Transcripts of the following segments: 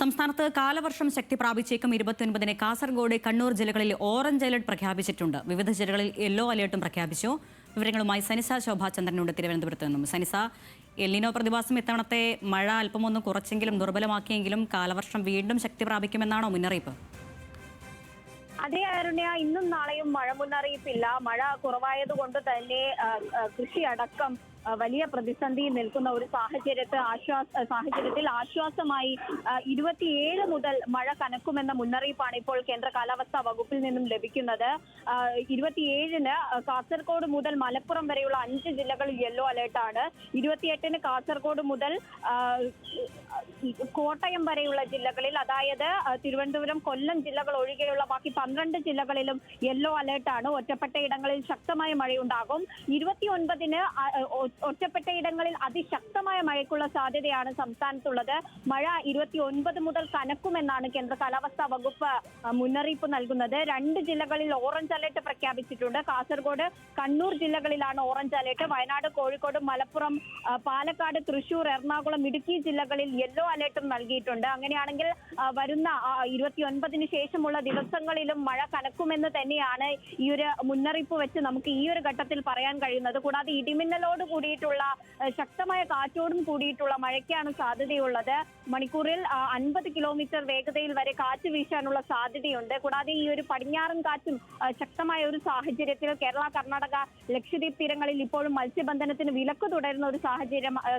സംസ്ഥാനത്ത് കാലവർഷം ശക്തി പ്രാപിച്ചേക്കും 29-ന് കാസർഗോഡ്, കണ്ണൂർ ജില്ലകളിൽ ഓറഞ്ച് അലർട്ട് പ്രഖ്യാപിച്ചിട്ടുണ്ട്. വിവിധ ജില്ലകളിൽ യെല്ലോ അലർട്ടും പ്രഖ്യാപിച്ചു. വിവരങ്ങളുമായി സനിസ ശോഭാചന്ദ്രനുണ്ട് തിരുവനന്തപുരത്ത് നിന്നും. സനിസ, എല്ലിനോ പ്രതിഭാസം ഇത്തവണത്തെ മഴ അല്പമൊന്ന് കുറച്ചെങ്കിലും ദുർബലമാക്കിയെങ്കിലും കാലവർഷം വീണ്ടും ശക്തി പ്രാപിക്കുമെന്നാണോ മുന്നറിയിപ്പ്? അതേ അരുണ്യ, ഇന്നും നാളെയും മഴ മുന്നറിയിപ്പില്ല. മഴ കുറവായതുകൊണ്ട് തന്നെ കൃഷി അടക്കം വലിയ പ്രതിസന്ധി നിൽക്കുന്ന ഒരു സാഹചര്യത്തിൽ ആശ്വാസമായി 27 മുതൽ മഴ കനക്കുമെന്ന മുന്നറിയിപ്പാണ് ഇപ്പോൾ കേന്ദ്ര കാലാവസ്ഥാ വകുപ്പിൽ നിന്നും ലഭിക്കുന്നത്. 27-ന് കാസർഗോഡ് മുതൽ മലപ്പുറം വരെയുള്ള 5 ജില്ലകളിൽ യെല്ലോ അലേർട്ടാണ്. 28-ന് കാസർഗോഡ് മുതൽ കോട്ടയം വരെയുള്ള ജില്ലകളിൽ, അതായത് തിരുവനന്തപുരം, കൊല്ലം ജില്ലകൾ ഒഴികെയുള്ള ബാക്കി 12 ജില്ലകളിലും യെല്ലോ അലേർട്ടാണ്. ഒറ്റപ്പെട്ട ഇടങ്ങളിൽ ശക്തമായ മഴയുണ്ടാകും. 29-ന് ഒറ്റപ്പെട്ട ഇടങ്ങളിൽ അതിശക്തമായ മഴയ്ക്കുള്ള സാധ്യതയാണ് സംസ്ഥാനത്തുള്ളത്. മഴ 29 മുതൽ കനക്കുമെന്നാണ് കേന്ദ്ര കാലാവസ്ഥാ വകുപ്പ് മുന്നറിയിപ്പ് നൽകുന്നത്. 2 ജില്ലകളിൽ ഓറഞ്ച് അലേർട്ട് പ്രഖ്യാപിച്ചിട്ടുണ്ട്. കാസർഗോഡ്, കണ്ണൂർ ജില്ലകളിലാണ് ഓറഞ്ച് അലേർട്ട്. വയനാട്, കോഴിക്കോട്, മലപ്പുറം, പാലക്കാട്, തൃശൂർ, എറണാകുളം, ഇടുക്കി ജില്ലകളിൽ യെല്ലോ അലേർട്ടും നൽകിയിട്ടുണ്ട്. അങ്ങനെയാണെങ്കിൽ വരുന്ന 29-ന് ശേഷമുള്ള ദിവസങ്ങളിലും മഴ കനക്കുമെന്ന് തന്നെയാണ് ഈ ഒരു മുന്നറിയിപ്പ് വെച്ച് നമുക്ക് ഈ ഒരു ഘട്ടത്തിൽ പറയാൻ കഴിയുന്നത്. കൂടാതെ ഇടിമിന്നലോട് കൂടിയിട്ടുള്ള ശക്തമായ കാറ്റോടും കൂടിയിട്ടുള്ള മഴയ്ക്കാണ് സാധ്യതയുള്ളത്. മണിക്കൂറിൽ 50 കിലോമീറ്റർ വേഗതയിൽ വരെ കാറ്റ് വീശാനുള്ള സാധ്യതയുണ്ട്. കൂടാതെ ഈ ഒരു പടിഞ്ഞാറൻ കാറ്റും ശക്തമായ ഒരു സാഹചര്യത്തിൽ കേരള, കർണാടക, ലക്ഷദ്വീപ് തീരങ്ങളിൽ ഇപ്പോഴും മത്സ്യബന്ധനത്തിന് വിലക്ക് തുടരുന്ന ഒരു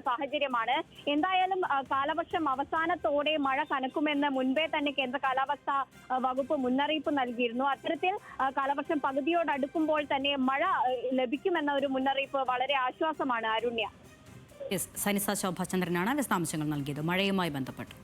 സാഹചര്യമാണ്. എന്തായാലും കാലവർഷം അവസാനത്തോടെ മഴ കനക്കുമെന്ന് മുൻപേ തന്നെ കേന്ദ്ര കാലാവസ്ഥാ വകുപ്പ് മുന്നറിയിപ്പ് നൽകിയിരുന്നു. അത്തരത്തിൽ കാലവർഷം പകുതിയോടടുക്കുമ്പോൾ തന്നെ മഴ ലഭിക്കുമെന്ന ഒരു മുന്നറിയിപ്പ് വളരെ ആശ്വാസമാണ്. അരുണ്യ, സനിസ ശോഭാചന്ദ്രനാണ് വിശദാംശങ്ങൾ നൽകിയത് മഴയുമായി ബന്ധപ്പെട്ട്.